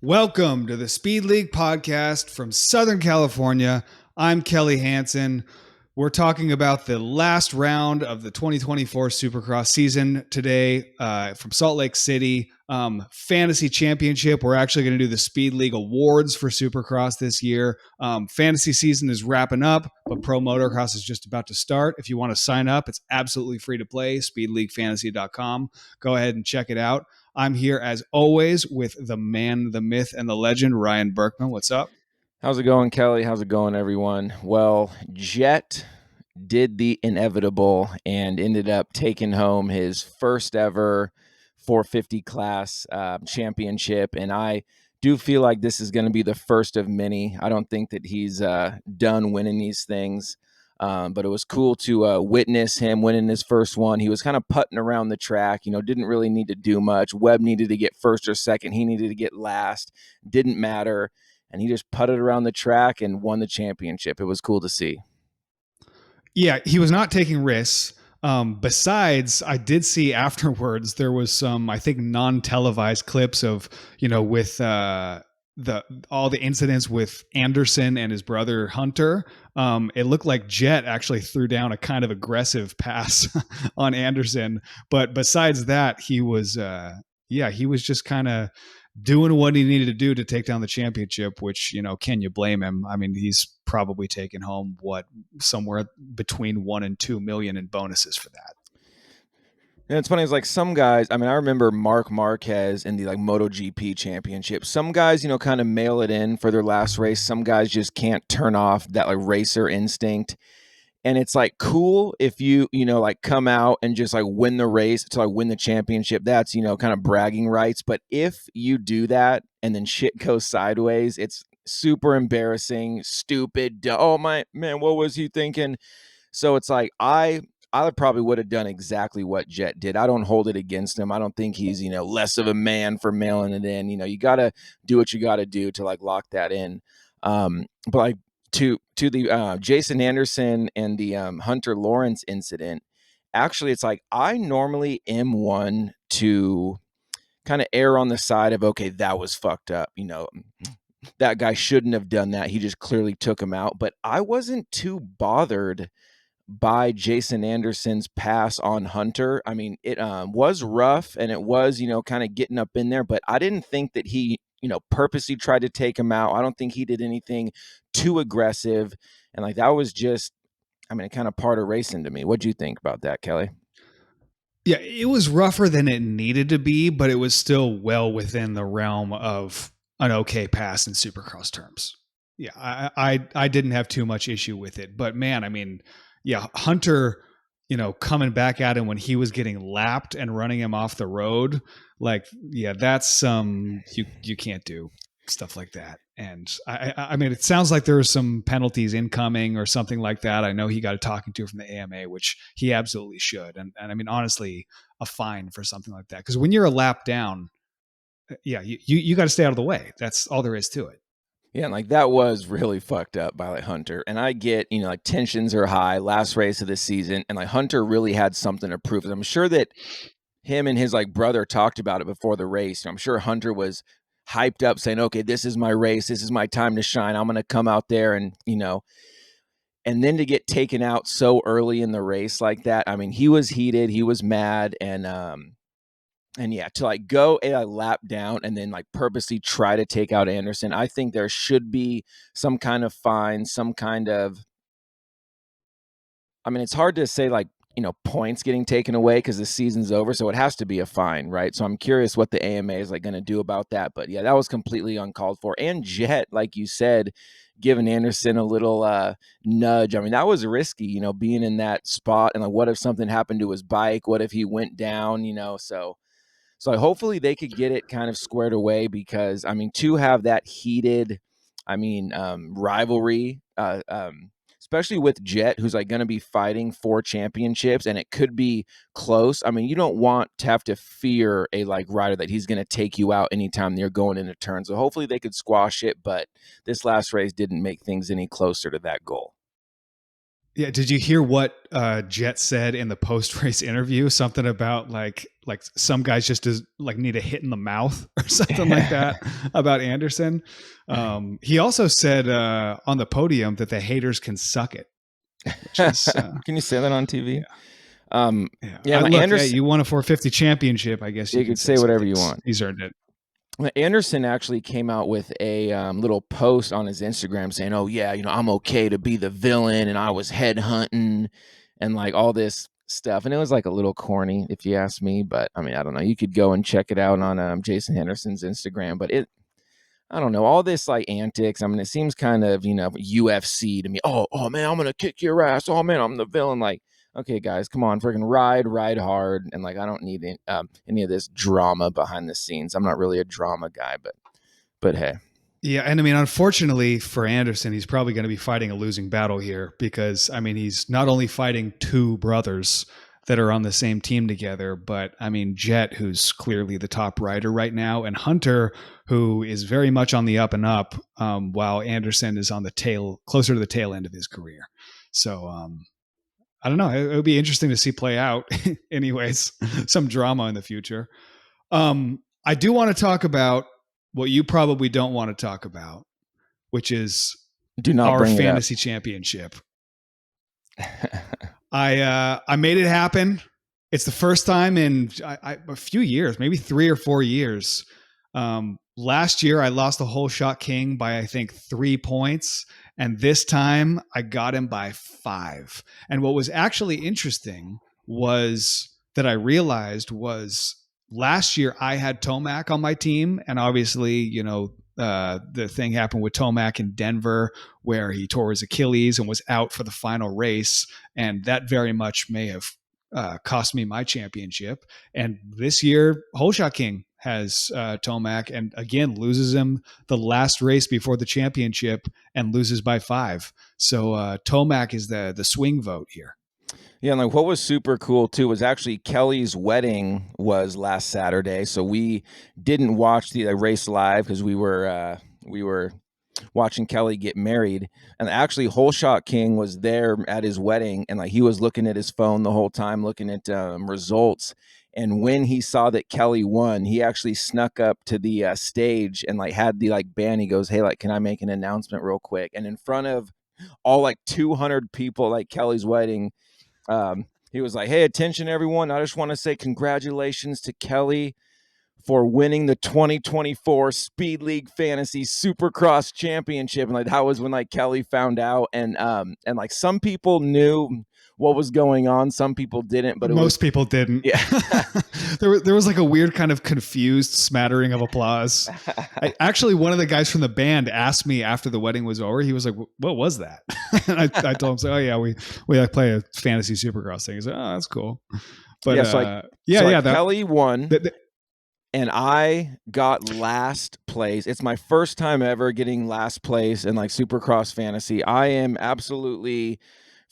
Welcome to the Speed League podcast from Southern California. I'm Kelly Hansen. We're talking about the last round of the 2024 Supercross season today from Salt Lake City. Fantasy Championship. We're actually going to do the Speed League Awards for Supercross this year. Fantasy season is wrapping up, but Pro Motocross is just about to start. If you want to sign up, it's absolutely free to play. SpeedLeagueFantasy.com. Go ahead and check it out. I'm here as always with the man, the myth, and the legend, Ryan Berkman. What's up? How's it going, Kelly? How's it going, everyone? Well, Jet did the inevitable and ended up taking home his first ever 450 class championship. And I do feel like this is going to be the first of many. I don't think that he's done winning these things. But it was cool to witness him winning his first one. He was kind of putting around the track, didn't really need to do much. Webb needed to get first or second. He needed to get last. Didn't matter. And he just putted around the track and won the championship. It was cool to see. Yeah, he was not taking risks. Besides, I did see afterwards there was some, I think, non-televised clips of, with all the incidents with Anderson and his brother Hunter. It looked like Jet actually threw down a kind of aggressive pass on Anderson, but besides that, he was just kind of doing what he needed to do to take down the championship, which, can you blame him? I mean, he's probably taken home somewhere between 1 and 2 million in bonuses for that. And it's funny, it's like some guys, I remember Mark Marquez in the MotoGP championship. Some guys, kind of mail it in for their last race. Some guys just can't turn off that racer instinct. And it's cool if you come out and just win the race to win the championship. That's, kind of bragging rights. But if you do that and then shit goes sideways, it's super embarrassing, stupid. Oh my man, what was he thinking? So it's I probably would have done exactly what Jet did. I don't hold it against him. I don't think he's, less of a man for mailing it in. You got to do what you got to do to lock that in. But to the Jason Anderson and the Hunter Lawrence incident, actually, it's I normally am one to kind of err on the side of, okay, that was fucked up. That guy shouldn't have done that. He just clearly took him out. But I wasn't too bothered by Jason Anderson's pass on Hunter. I mean, it was rough and it was, kind of getting up in there, but I didn't think that he, purposely tried to take him out. I don't think he did anything too aggressive. And that was just, kind of part of racing to me. What'd you think about that, Kelly? Yeah, it was rougher than it needed to be, but it was still well within the realm of an okay pass in Supercross terms. Yeah, I didn't have too much issue with it, but man, Hunter, coming back at him when he was getting lapped and running him off the road, that's you can't do stuff like that. And I mean, it sounds like there are some penalties incoming or something like that. I know he got a talking to from the AMA, which he absolutely should. And I mean, honestly, a fine for something like that. Because when you're a lap down, you got to stay out of the way. That's all there is to it. Yeah, and that was really fucked up by Hunter. And I get, tensions are high, last race of the season, and Hunter really had something to prove. And I'm sure that him and his brother talked about it before the race. I'm sure Hunter was hyped up saying, okay, this is my race. This is my time to shine. I'm going to come out there and, and then to get taken out so early in the race like that. I mean, he was heated, he was mad. And yeah, to go a lap down and then purposely try to take out Anderson, I think there should be some kind of fine, some kind of, it's hard to say points getting taken away because the season's over. So it has to be a fine, right? So I'm curious what the AMA is going to do about that. But yeah, that was completely uncalled for. And Jet, like you said, giving Anderson a little nudge. I mean, that was risky, being in that spot. And what if something happened to his bike? What if he went down, So hopefully they could get it kind of squared away because, to have that heated, rivalry, especially with Jet, who's going to be fighting for championships, and it could be close. I mean, you don't want to have to fear a rider that he's going to take you out anytime you're going into turn. So hopefully they could squash it, but this last race didn't make things any closer to that goal. Yeah, did you hear what Jet said in the post race interview? Something about like some guys just like need a hit in the mouth or something like that about Anderson. He also said on the podium that the haters can suck it, which is Can you say that on TV? yeah, Um, yeah. yeah, like Look, yeah, Anderson, you won a 450 championship. I guess you you can could say say some whatever you things. want. He's earned it. Anderson actually came out with a little post on his Instagram saying, "Oh yeah, I'm okay to be the villain, and I was headhunting, and like all this stuff." And it was like a little corny, if you ask me. But I mean, I don't know. You could go and check it out on Jason Henderson's Instagram. But I don't know, all this like antics. I mean, it seems kind of UFC to me. Oh man, I'm gonna kick your ass. Oh man, I'm the villain. Like, okay, guys, come on, freaking ride hard. And like, I don't need any of this drama behind the scenes. I'm not really a drama guy, but hey. Yeah, and I mean, unfortunately for Anderson, he's probably going to be fighting a losing battle here because I mean, he's not only fighting two brothers that are on the same team together, but I mean, Jet, who's clearly the top rider right now, and Hunter, who is very much on the up and up, while Anderson is on the closer to the tail end of his career. So I don't know. It would be interesting to see play out. Anyways, some drama in the future. I do want to talk about what you probably don't want to talk about, which is Do not our bring it up. fantasy championship. I made it happen. It's the first time in a few years, maybe 3 or 4 years. Last year, I lost the whole shot king by I think 3 points, and this time I got him by 5. And what was actually interesting was that I realized was last year I had Tomac on my team, and obviously, the thing happened with Tomac in Denver where he tore his Achilles and was out for the final race, and that very much may have cost me my championship. And this year, Holeshot King has Tomac and again loses him the last race before the championship and loses by 5. So Tomac is the swing vote here. Yeah, and like what was super cool too was actually Kelly's wedding was last Saturday, so we didn't watch the race live because we were watching Kelly get married. And actually, Holeshot King was there at his wedding, and like he was looking at his phone the whole time, looking at results. And when he saw that Kelly won, he actually snuck up to the stage and like had the like band. He goes, "Hey, like, can I make an announcement real quick?" And in front of all like 200 people, like Kelly's wedding, he was like, "Hey, attention, everyone! I just want to say congratulations to Kelly for winning the 2024 Speed League Fantasy Supercross Championship." And like that was when like Kelly found out, and like some people knew what was going on, some people didn't, but it was Most people didn't. yeah. There was like a weird kind of confused smattering of applause. Actually, one of the guys from the band asked me after the wedding was over. He was like, "What was that?" And I told him, "So, oh yeah, we like play a fantasy Supercross thing." He's like, "Oh, that's cool." But Yeah, so like Kelly won, and I got last place. It's my first time ever getting last place in like Supercross fantasy. I am absolutely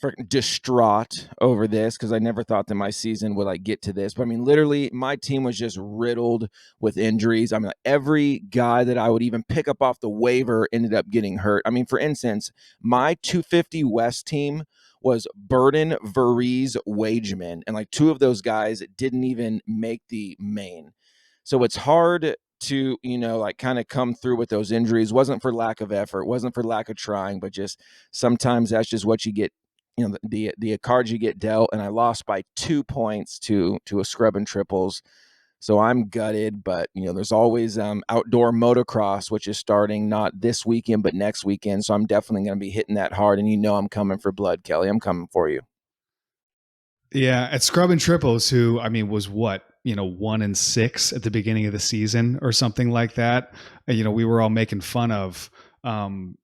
freaking distraught over this because I never thought that my season would like get to this. But I mean, literally, my team was just riddled with injuries. I mean, like, every guy that I would even pick up off the waiver ended up getting hurt. I mean, for instance, my 250 West team was Burden, Veriz, Wageman, and like two of those guys didn't even make the main. So it's hard to, like kind of come through with those injuries. Wasn't for lack of effort, wasn't for lack of trying, but just sometimes that's just what you get, the cards you get dealt. And I lost by 2 points to a scrub and triples. So I'm gutted, but there's always outdoor motocross, which is starting not this weekend, but next weekend. So I'm definitely going to be hitting that hard. And I'm coming for blood, Kelly. I'm coming for you. Yeah, at Scrub and Triples, who I mean was what 1-6 at the beginning of the season or something like that. We were all making fun of.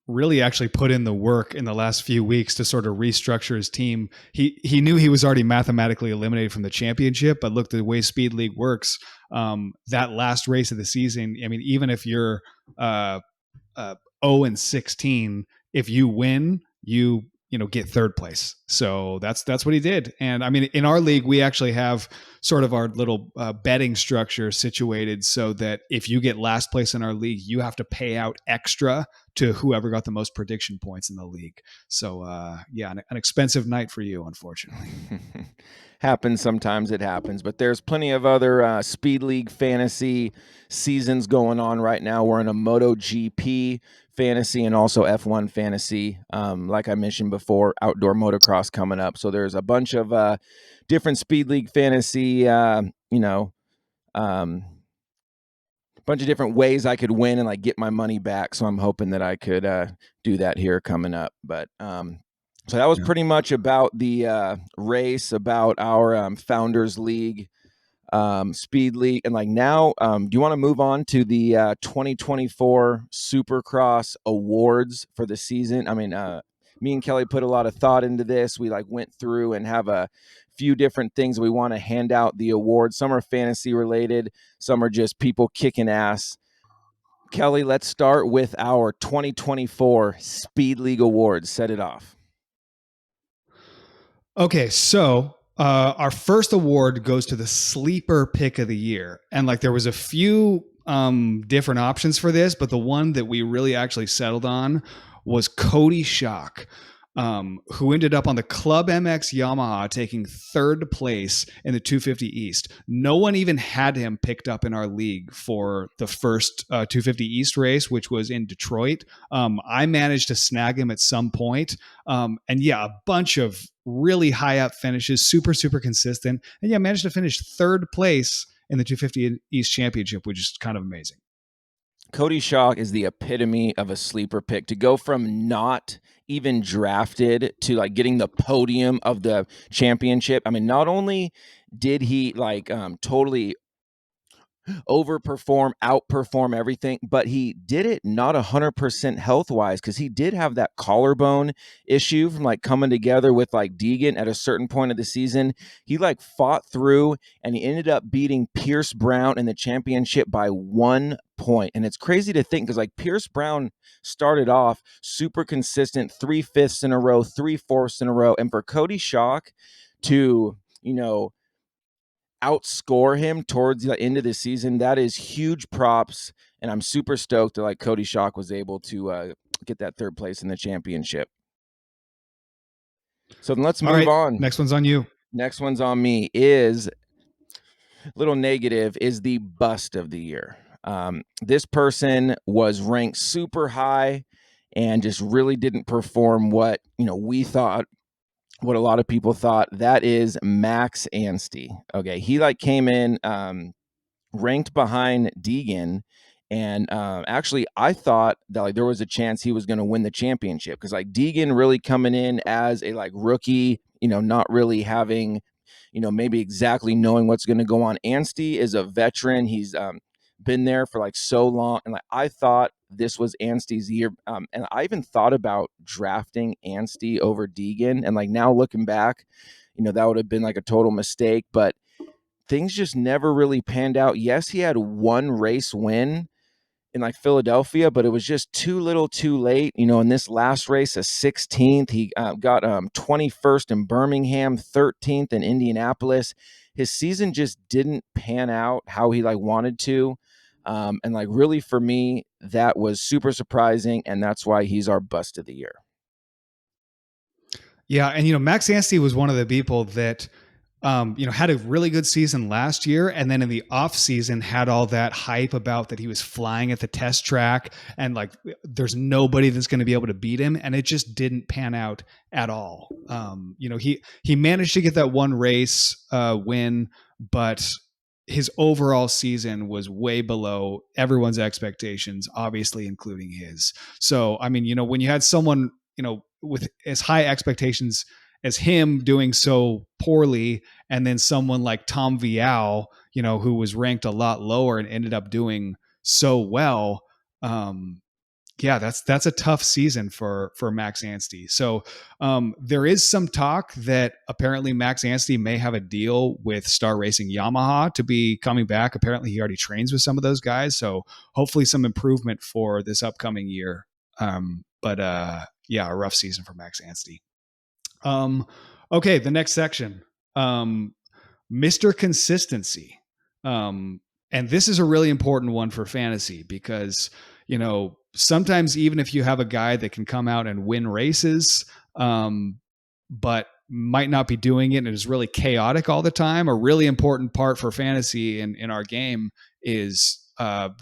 Really, actually put in the work in the last few weeks to sort of restructure his team. He knew he was already mathematically eliminated from the championship, but look, the way Speed League works, that last race of the season. I mean, even if you're 0-16, if you win, you get third place. So that's what he did. And I mean, in our league, we actually have sort of our little betting structure situated so that if you get last place in our league, you have to pay out extra to whoever got the most prediction points in the league. So yeah, an expensive night for you, unfortunately. Happens sometimes, it happens, but there's plenty of other Speed League fantasy seasons going on right now. We're in a MotoGP fantasy and also F1 fantasy. Like I mentioned before, outdoor motocross coming up. So there's a bunch of different Speed League fantasy, um, bunch of different ways I could win and like get my money back. So I'm hoping that I could do that here coming up. But so that was pretty much about the race, about our Founders League, Speed League, and like now, do you want to move on to the 2024 Supercross awards for the season? I mean, me and Kelly put a lot of thought into this. We like went through and have a few different things we want to hand out the awards. Some are fantasy related, some are just people kicking ass. Kelly, let's start with our 2024 Speed League awards. Set it off. Okay, so our first award goes to the sleeper pick of the year, and like there was a few different options for this, but the one that we really actually settled on was Cody Schock, who ended up on the Club MX Yamaha taking third place in the 250 East. No one even had him picked up in our league for the first 250 East race, which was in Detroit. I managed to snag him at some point. And yeah, a bunch of really high up finishes, super consistent. And yeah, managed to finish third place in the 250 East Championship, which is kind of amazing. Cody Schock is the epitome of a sleeper pick. To go from not even drafted to like getting the podium of the championship. I mean, not only did he like totally overperform, outperform everything, but he did it not 100% health wise because he did have that collarbone issue from like coming together with like Deegan at a certain point of the season. He like fought through and he ended up beating Pierce Brown in the championship by 1 point. And it's crazy to think because like Pierce Brown started off super consistent, 3/5 in a row, 3/4 in a row. And for Cody Schock to, outscore him towards the end of the season, that is huge props, and I'm super stoked that like Cody Schock was able to get that third place in the championship. So then let's All move right, on. next one's on you. Next one's on me. Is little negative is the bust of the year. This person was ranked super high and just really didn't perform what we thought, what a lot of people thought. That is Max Anstey. Okay, he like came in ranked behind Deegan. And actually, I thought that like there was a chance he was going to win the championship because like Deegan really coming in as a like rookie, not really having, maybe exactly knowing what's going to go on. Anstey is a veteran. He's been there for like so long, and like I thought this was Anstey's year. And I even thought about drafting Anstey over Deegan, and like now looking back, that would have been like a total mistake, but things just never really panned out. Yes, he had one race win in like Philadelphia, but it was just too little too late. In this last race, a 16th, he got 21st in Birmingham, 13th in Indianapolis. His season just didn't pan out how he like wanted to. And like really for me, that was super surprising. And that's why he's our bust of the year. Yeah, and Max Anstey was one of the people that had a really good season last year, and then in the off season had all that hype about that he was flying at the test track, and like there's nobody that's going to be able to beat him, and it just didn't pan out at all. He managed to get that one race win, but his overall season was way below everyone's expectations, obviously including his. So, I mean, when you had someone, with as high expectations as him doing so poorly, and then someone like Tom Vial, who was ranked a lot lower and ended up doing so well. Yeah, that's a tough season for Max Anstey. So there is some talk that apparently Max Anstey may have a deal with Star Racing Yamaha to be coming back. Apparently, he already trains with some of those guys, so hopefully some improvement for this upcoming year. But yeah, a rough season for Max Anstey. Okay, the next section, Mr. Consistency. And this is a really important one for fantasy because, Sometimes even if you have a guy that can come out and win races, but might not be doing it and is really chaotic all the time, a really important part for fantasy in our game is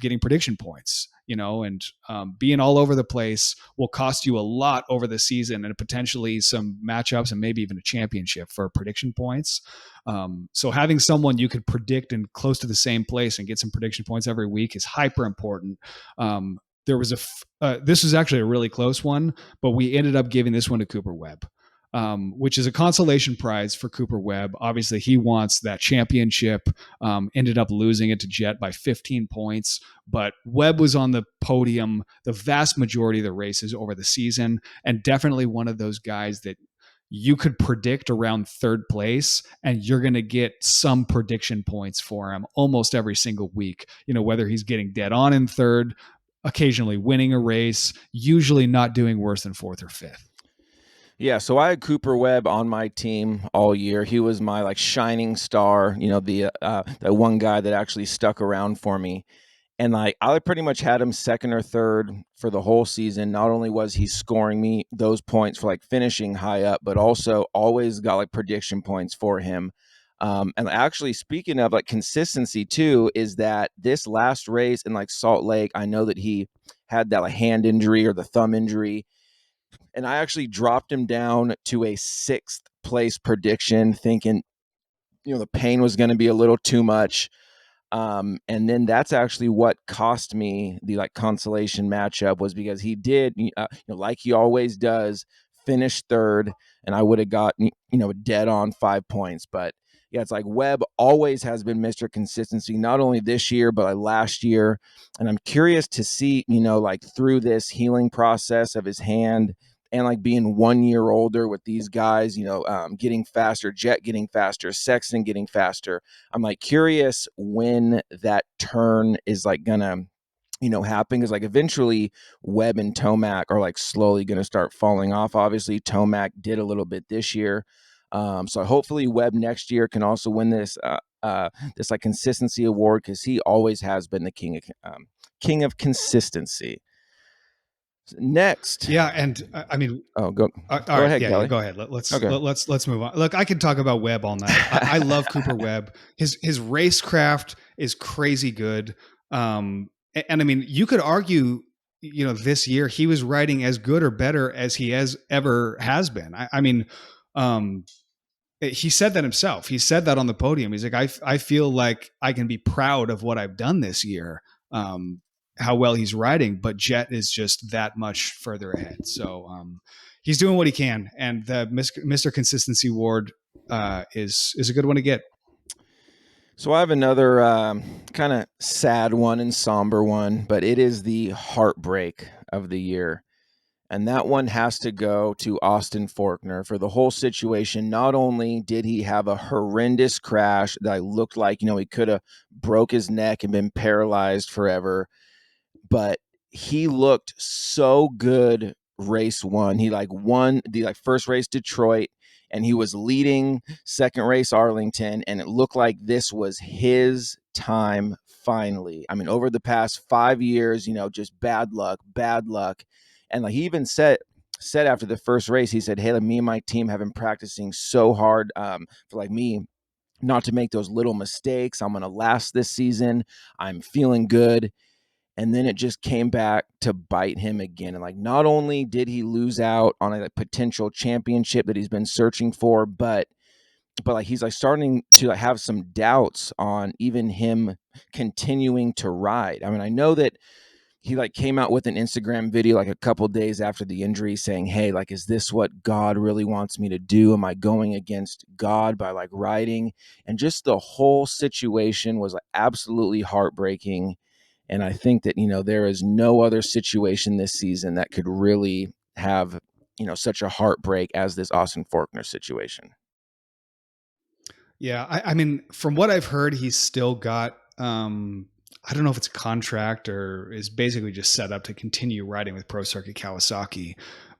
getting prediction points. And being all over the place will cost you a lot over the season and potentially some matchups and maybe even a championship for prediction points. So having someone you could predict in close to the same place and get some prediction points every week is hyper important. There was this was actually a really close one, but we ended up giving this one to Cooper Webb. Which is a consolation prize for Cooper Webb. Obviously, he wants that championship. Ended up losing it to Jet by 15 points, but Webb was on the podium the vast majority of the races over the season, and definitely one of those guys that you could predict around third place, and you're going to get some prediction points for him almost every single week. Whether he's getting dead on in third, occasionally winning a race, usually not doing worse than fourth or fifth. Yeah, so I had Cooper Webb on my team all year. He was my like shining star, the one guy that actually stuck around for me. And like I pretty much had him second or third for the whole season. Not only was he scoring me those points for like finishing high up, but also always got like prediction points for him. And actually, speaking of like consistency too, is that this last race in like Salt Lake, I know that he had that like hand injury or the thumb injury, and I actually dropped him down to a sixth place prediction, thinking, the pain was going to be a little too much. And then that's actually what cost me the like consolation matchup, was because he did, like he always does, finish third, and I would have got, dead on 5 points. But yeah, it's like Webb always has been Mr. Consistency, not only this year, but like last year. And I'm curious to see, like through this healing process of his hand and like being 1 year older with these guys, getting faster, Jet getting faster, Sexton getting faster. I'm like curious when that turn is like gonna, happen, because like eventually Webb and Tomac are like slowly gonna start falling off. Obviously, Tomac did a little bit this year. So hopefully Webb next year can also win this like consistency award, because he always has been the king of consistency. Next. Yeah, and I mean, Go all right, ahead, yeah, Kelly. go ahead. Let's Okay. let's move on. Look, I could talk about Webb all night. I love Cooper Webb. His racecraft is crazy good. And I mean, you could argue, this year he was riding as good or better as he ever has been. I mean, he said that himself. He said that on the podium. He's like, I feel like I can be proud of what I've done this year. How well he's riding, but Jet is just that much further ahead. So he's doing what he can, and the Mr. Consistency Award is a good one to get. So I have another kind of sad one and somber one, but it is the heartbreak of the year. And that one has to go to Austin Forkner for the whole situation. Not only did he have a horrendous crash that looked like, he could have broke his neck and been paralyzed forever, but he looked so good race one. He like won the like first race Detroit, and he was leading second race Arlington, and it looked like this was his time finally. I mean, over the past 5 years, just bad luck. And like he even said after the first race, he said, "Hey, like, me and my team have been practicing so hard for like me not to make those little mistakes. I'm going to last this season. I'm feeling good." And then it just came back to bite him again. And like, not only did he lose out on a like, potential championship that he's been searching for, but like he's like starting to like, have some doubts on even him continuing to ride. I mean, I know that he like came out with an Instagram video like a couple days after the injury saying, "Hey, like, is this what God really wants me to do? Am I going against God by like riding?" And just the whole situation was like absolutely heartbreaking. And I think that, there is no other situation this season that could really have, such a heartbreak as this Austin Forkner situation. Yeah, I mean, from what I've heard, he's still got. I don't know if it's a contract or is basically just set up to continue riding with Pro Circuit Kawasaki.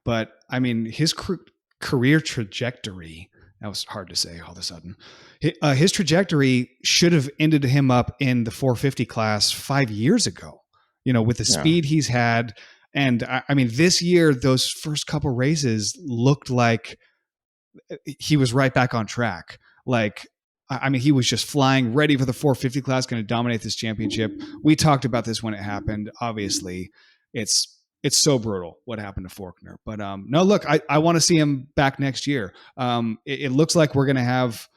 But I mean, his career trajectory, that was hard to say all of a sudden. His trajectory should have ended him up in the 450 class 5 years ago. with the Yeah. speed he's had. And I mean, this year, those first couple races looked like he was right back on track. Like, I mean, he was just flying, ready for the 450 class, going to dominate this championship. We talked about this when it happened. Obviously, it's so brutal what happened to Faulkner. But no, look, I want to see him back next year. It looks like we're going to have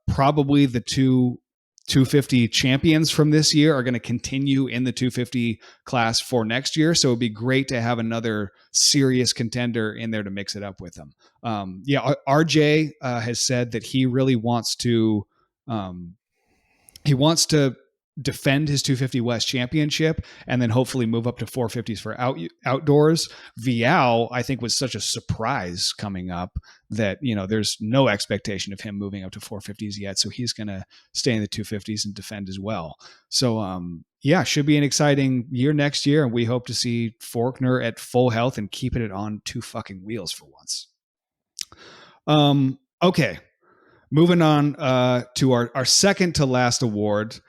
probably the 250 champions from this year are going to continue in the 250 class for next year. So it'd be great to have another serious contender in there to mix it up with them. Yeah, RJ has said that he really wants to um, defend his 250 West championship and then hopefully move up to 450s for outdoors. Vial, I think, was such a surprise coming up that, there's no expectation of him moving up to 450s yet. So he's going to stay in the 250s and defend as well. So, yeah, should be an exciting year next year. And we hope to see Faulkner at full health and keeping it on two fucking wheels for once. Okay. Moving on to our second to last award.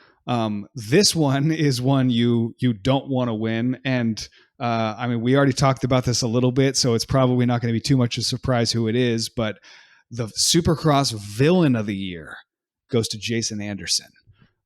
This one is one you don't want to win, and I mean, we already talked about this a little bit, so it's probably not going to be too much of a surprise who it is. But the Supercross Villain of the Year goes to Jason Anderson.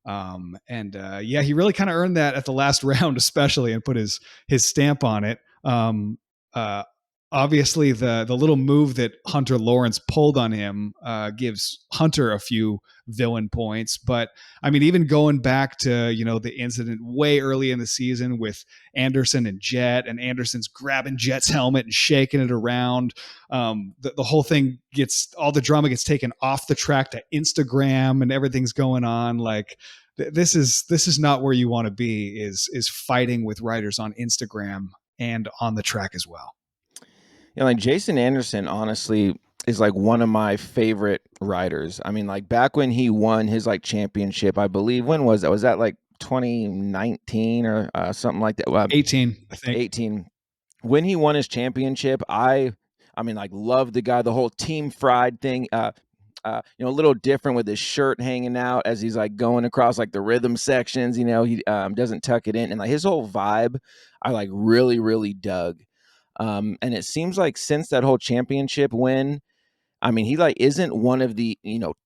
And yeah, he really kind of earned that at the last round, especially, and put his stamp on it. Uh, Obviously, the little move that Hunter Lawrence pulled on him gives Hunter a few villain points. But I mean, even going back to the incident way early in the season with Anderson and Jet, and Anderson's grabbing Jet's helmet and shaking it around. The whole thing all the drama gets taken off the track to Instagram, and everything's going on like. This is not where you want to be. Is fighting with riders on Instagram and on the track as well. Like Jason Anderson, honestly, is like one of my favorite riders. I mean, like back when he won his like championship, I believe. When was that? Was that like 2019 or something like that? 18, I think. 18. When he won his championship, I mean, like, loved the guy. The whole Team Fried thing. A little different with his shirt hanging out as he's like going across like the rhythm sections. He doesn't tuck it in, and like his whole vibe, I like really, really dug. And it seems like since that whole championship win, I mean, he like isn't one of the,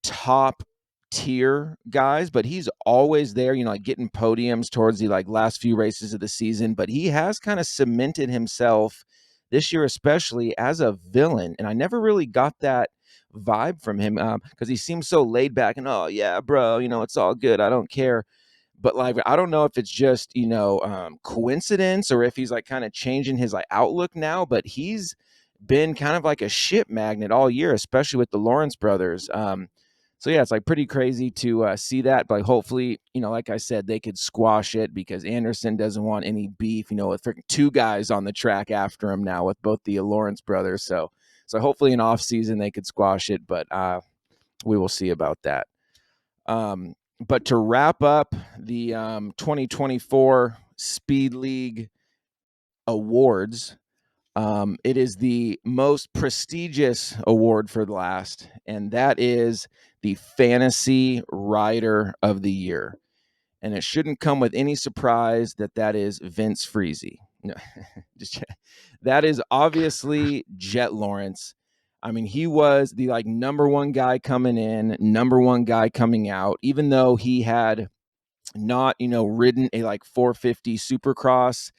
top tier guys, but he's always there, like getting podiums towards the like last few races of the season. But he has kind of cemented himself this year, especially as a villain. And I never really got that vibe from him because he seems so laid back and, oh, yeah, bro, it's all good. I don't care. But like, I don't know if it's just, coincidence or if he's like kind of changing his like outlook now, but he's been kind of like a ship magnet all year, especially with the Lawrence brothers. So yeah, it's like pretty crazy to see that, but hopefully, like I said, they could squash it because Anderson doesn't want any beef, with freaking two guys on the track after him now with both the Lawrence brothers. So hopefully in off season they could squash it, but we will see about that. But to wrap up the 2024 Speed League awards, it is the most prestigious award for the last, and that is the Fantasy Rider of the Year. And it shouldn't come with any surprise that is Vince Freezy. No, that is obviously Jet Lawrence. I mean, he was the like number one guy coming in, number one guy coming out, even though he had not, ridden a like 450 Supercross.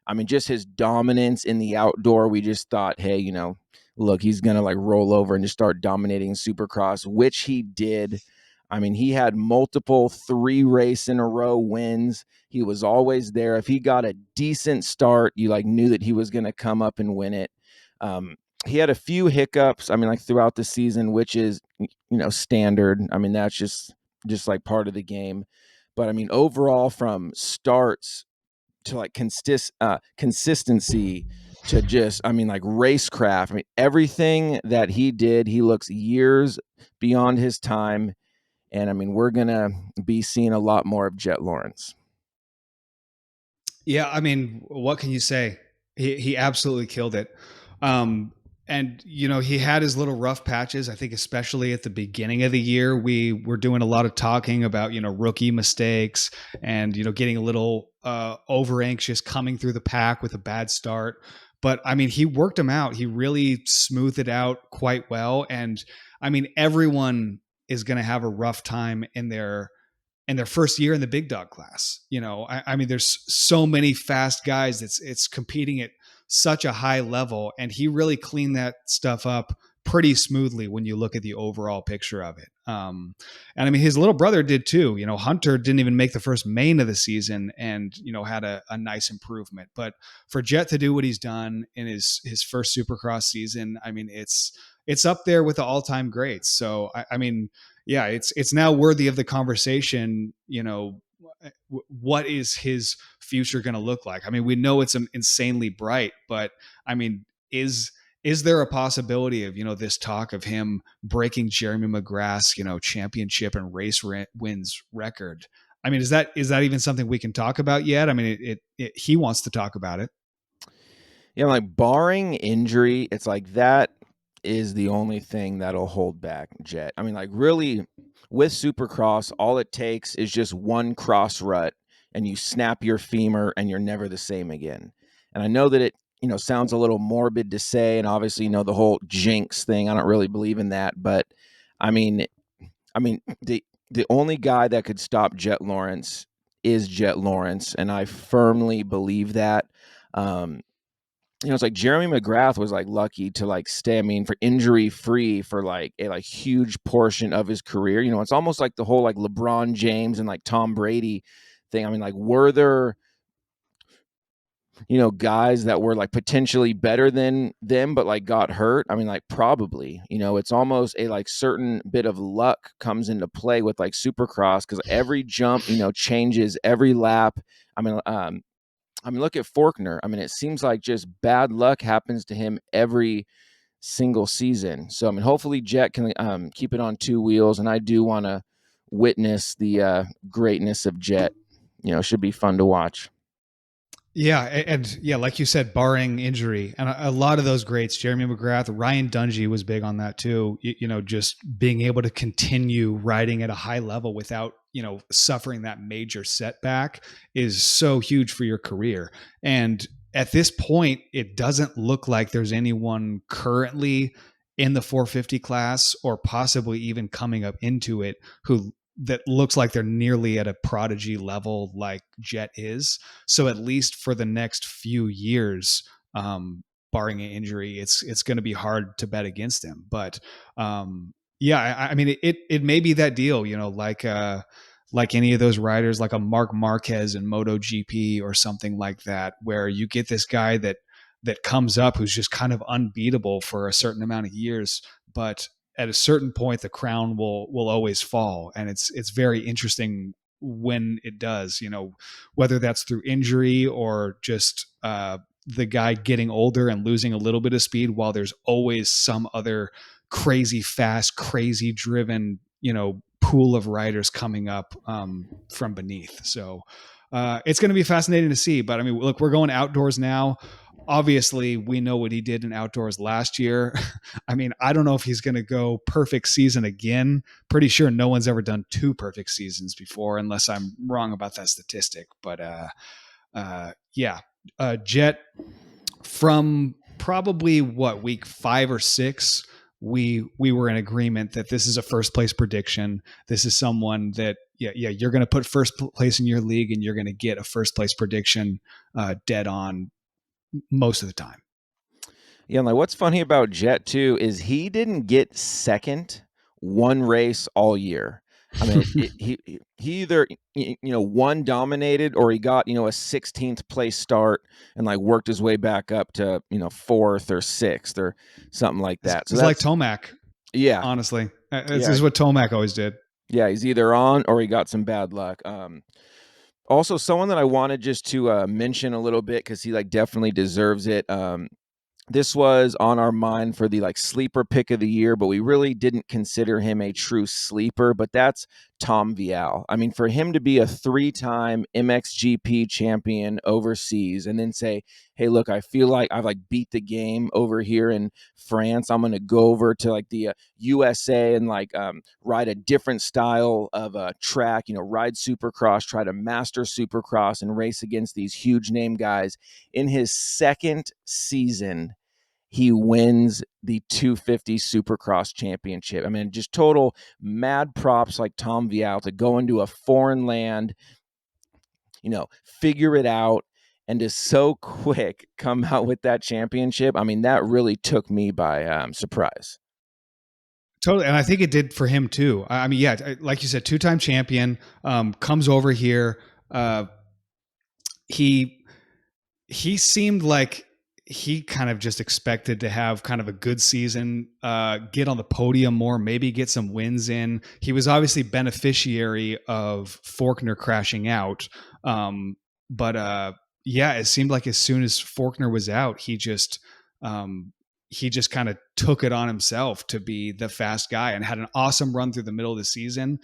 I mean, just his dominance in the outdoor, we just thought, hey, look, he's going to like roll over and just start dominating Supercross, which he did. I mean, he had multiple 3 race in a row wins. He was always there. If he got a decent start, you like knew that he was going to come up and win it. He had a few hiccups, I mean, like throughout the season, which is, standard. I mean, that's just like part of the game. But I mean, overall, from starts to like consistency to just, I mean, like racecraft. I mean, everything that he did, he looks years beyond his time. And I mean, we're going to be seeing a lot more of Jet Lawrence. Yeah, I mean, what can you say? He absolutely killed it. And he had his little rough patches. I think especially at the beginning of the year, we were doing a lot of talking about rookie mistakes and getting a little over anxious coming through the pack with a bad start. But I mean, he worked them out. He really smoothed it out quite well. And I mean, everyone is going to have a rough time in their first year in the big dog class. I mean, there's so many fast guys. It's competing at such a high level, and he really cleaned that stuff up pretty smoothly when you look at the overall picture of it. And I mean, his little brother did too. Hunter didn't even make the first main of the season, and had a nice improvement. But for Jet to do what he's done in his first Supercross season, I mean, it's up there with the all time greats. So I mean, yeah, it's now worthy of the conversation. What is his future going to look like? I mean, we know it's insanely bright, but I mean, is there a possibility of this talk of him breaking Jeremy McGrath's championship and race wins record? I mean, is that even something we can talk about yet? I mean, he wants to talk about it. Yeah, like barring injury, it's like that is the only thing that'll hold back Jet. I mean, like really with Supercross, all it takes is just one cross rut and you snap your femur and you're never the same again. And I know that it, sounds a little morbid to say, and obviously, the whole jinx thing, I don't really believe in that, but I mean, the only guy that could stop Jet Lawrence is Jet Lawrence, and I firmly believe that. Um, it's like Jeremy McGrath was like lucky to like stay, I mean, for injury free for like a like huge portion of his career. It's almost like the whole like LeBron James and like Tom Brady thing. I mean, like, were there, guys that were like potentially better than them, but like got hurt? I mean, like, probably, it's almost a like certain bit of luck comes into play with like Supercross because every jump, changes every lap. I mean, look at Faulkner. I mean, it seems like just bad luck happens to him every single season. So, I mean, hopefully Jet can keep it on two wheels. And I do want to witness the greatness of Jet. It should be fun to watch. Yeah, and yeah, like you said, barring injury, and a lot of those greats, Jeremy McGrath, Ryan Dungey was big on that too. Just being able to continue riding at a high level without suffering that major setback is so huge for your career. And at this point, it doesn't look like there's anyone currently in the 450 class or possibly even coming up into it who that looks like they're nearly at a prodigy level like Jet is. So at least for the next few years, barring an injury, it's going to be hard to bet against him. But yeah, I mean, it may be that deal, like any of those riders, like a Mark Marquez in MotoGP or something like that, where you get this guy that comes up who's just kind of unbeatable for a certain amount of years, but at a certain point the crown will always fall, and it's very interesting when it does, whether that's through injury or just the guy getting older and losing a little bit of speed, while there's always some other crazy fast, crazy driven, pool of riders coming up from beneath. So it's going to be fascinating to see. But I mean, look, we're going outdoors now. Obviously, we know what he did in outdoors last year. I mean, I don't know if he's going to go perfect season again. Pretty sure no one's ever done two perfect seasons before, unless I'm wrong about that statistic. But yeah, Jet, from probably what, week 5 or 6, we were in agreement that this is a first place prediction. This is someone that you're going to put first place in your league and you're going to get a first place prediction dead on most of the time. Yeah, and like what's funny about Jet too is he didn't get second one race all year. I mean, he either one dominated or he got a 16th place start and like worked his way back up to fourth or sixth or something like that. So It's like that's Tomac, yeah, honestly. This yeah, is what Tomac always did. yeah. He's either on or he got some bad luck. Also, someone that I wanted just to mention a little bit because he like definitely deserves it. This was on our mind for the like sleeper pick of the year, but we really didn't consider him a true sleeper. But that's Tom Vial. I mean, for him to be a 3-time MXGP champion overseas and then say, hey, look, I feel like I've like beat the game over here in France. I'm going to go over to like the USA and like ride a different style of track, ride Supercross, try to master Supercross and race against these huge name guys. In his second season, he wins the 250 Supercross championship. I mean, just total mad props like Tom Vial to go into a foreign land, figure it out, and to so quick come out with that championship. I mean, that really took me by surprise. Totally, and I think it did for him too. I mean, yeah, like you said, two-time champion, comes over here. He seemed like he kind of just expected to have kind of a good season, get on the podium more, maybe get some wins in. He was obviously beneficiary of Faulkner crashing out. But yeah, it seemed like as soon as Faulkner was out, he just kind of took it on himself to be the fast guy and had an awesome run through the middle of the season.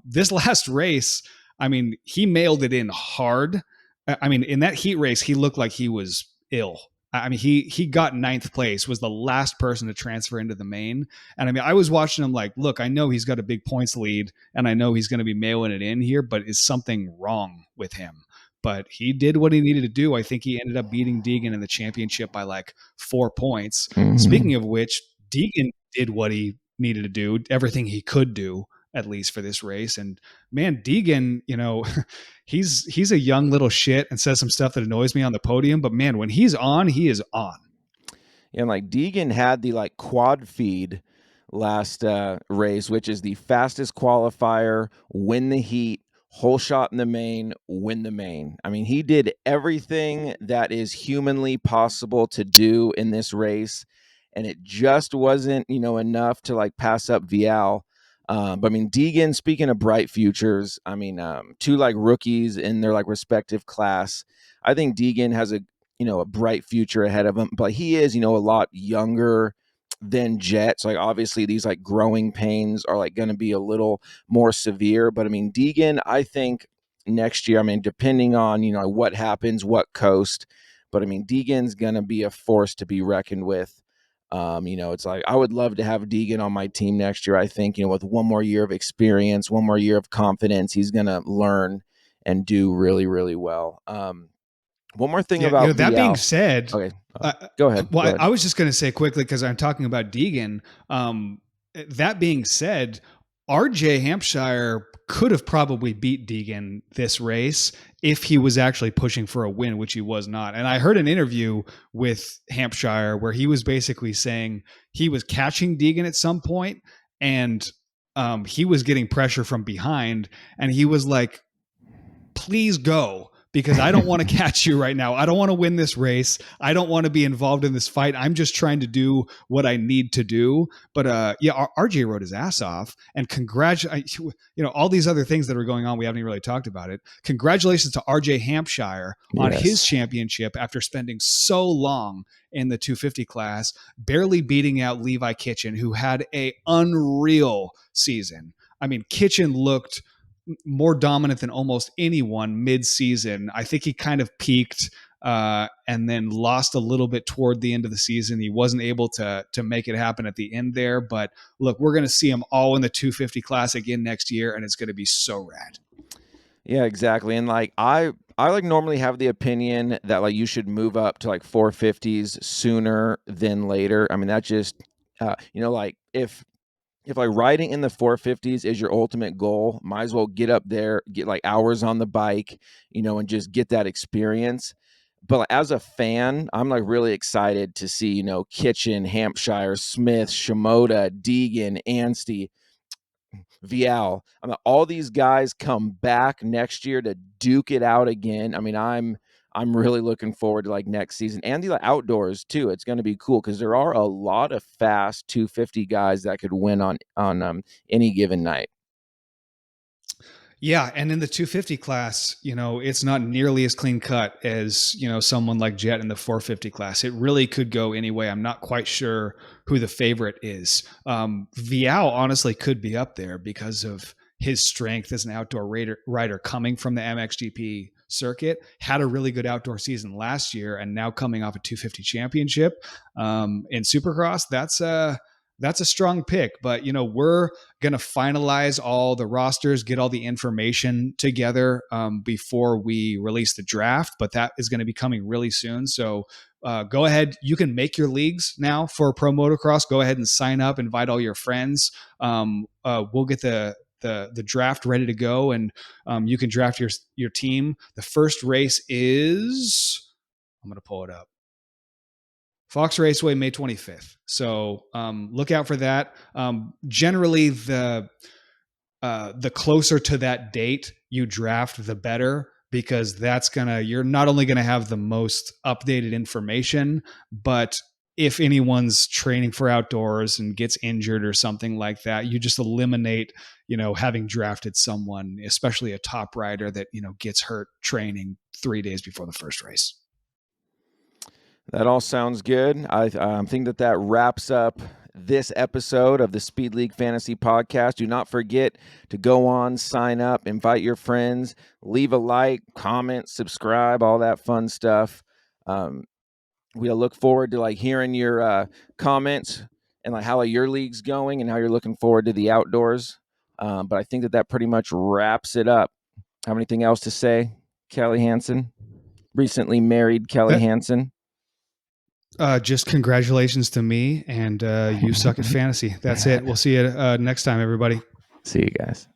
This last race, I mean, he mailed it in hard. I mean, in that heat race, he looked like he was ill. I mean, he got ninth place, was the last person to transfer into the main. And I mean, I was watching him like, look, I know he's got a big points lead and I know he's going to be mailing it in here, but is something wrong with him? But he did what he needed to do. I think he ended up beating Deegan in the championship by like 4 points. Mm-hmm. Speaking of which, Deegan did what he needed to do, everything he could do, at least for this race. And man, Deegan, he's a young little shit and says some stuff that annoys me on the podium, but man, when he's on, he is on. And like Deegan had the like quad feed last race, which is the fastest qualifier, win the heat, whole shot in the main, win the main. I mean, he did everything that is humanly possible to do in this race, and it just wasn't, enough to like pass up Vial. But I mean, Deegan, speaking of bright futures, I mean, two like rookies in their like respective class. I think Deegan has a bright future ahead of him, but he is, a lot younger than Jet. So like obviously these like growing pains are like going to be a little more severe. But I mean, Deegan, I think next year, I mean, depending on, what happens, what coast, but I mean, Deegan's going to be a force to be reckoned with. It's like I would love to have Deegan on my team next year. I think, with one more year of experience, one more year of confidence, he's going to learn and do really, really well. One more thing about that Vial. being said, okay, go ahead. Well, Go ahead. I was just going to say quickly because I'm talking about Deegan. That being said, RJ Hampshire could have probably beat Deegan this race if he was actually pushing for a win, which he was not. And I heard an interview with Hampshire where he was basically saying he was catching Deegan at some point and he was getting pressure from behind and he was like, please go, because I don't want to catch you right now. I don't want to win this race. I don't want to be involved in this fight. I'm just trying to do what I need to do. But yeah, RJ rode his ass off, and all these other things that are going on. We haven't even really talked about it. Congratulations to RJ Hampshire on his championship after spending so long in the 250 class, barely beating out Levi Kitchen, who had a unreal season. I mean, Kitchen looked more dominant than almost anyone mid-season. I think he kind of peaked and then lost a little bit toward the end of the season. He wasn't able to make it happen at the end there. But look, we're going to see him all in the 250 class again next year, and it's going to be so rad. Yeah, exactly. And like I like normally have the opinion that like you should move up to like 450s sooner than later. I mean, that just like if like riding in the 450s is your ultimate goal, might as well get up there, get like hours on the bike, and just get that experience. But like, as a fan, I'm like really excited to see, Kitchen, Hampshire, Smith, Shimoda, Deegan, Anstey, Vial. I mean, all these guys come back next year to duke it out again. I mean, I'm really looking forward to like next season and the outdoors too. It's going to be cool because there are a lot of fast 250 guys that could win on any given night. Yeah, and in the 250 class, it's not nearly as clean cut as, someone like Jet in the 450 class. It really could go any way. I'm not quite sure who the favorite is. Vial honestly could be up there because of his strength as an outdoor rider coming from the MXGP circuit, had a really good outdoor season last year, and now coming off a 250 championship in Supercross, that's a strong pick. But we're going to finalize all the rosters, get all the information together before we release the draft. But that is going to be coming really soon. So go ahead. You can make your leagues now for Pro Motocross. Go ahead and sign up. Invite all your friends. We'll get the draft ready to go, and you can draft your team. The first race is, I'm going to pull it up, Fox Raceway, May 25th. So look out for that. Generally, the closer to that date you draft, the better, because you're not only gonna have the most updated information, but if anyone's training for outdoors and gets injured or something like that, you just eliminate, having drafted someone, especially a top rider that, gets hurt training 3 days before the first race. That all sounds good. I think that wraps up this episode of the Speed League Fantasy Podcast. Do not forget to go on, sign up, invite your friends, leave a like, comment, subscribe, all that fun stuff. We'll look forward to hearing your comments and how your league's going and how you're looking forward to the outdoors. But I think that pretty much wraps it up. Have anything else to say, Kelly Hansen? Recently married Kelly Hansen. Just congratulations to me, and you suck at fantasy. That's it. We'll see you next time, everybody. See you guys.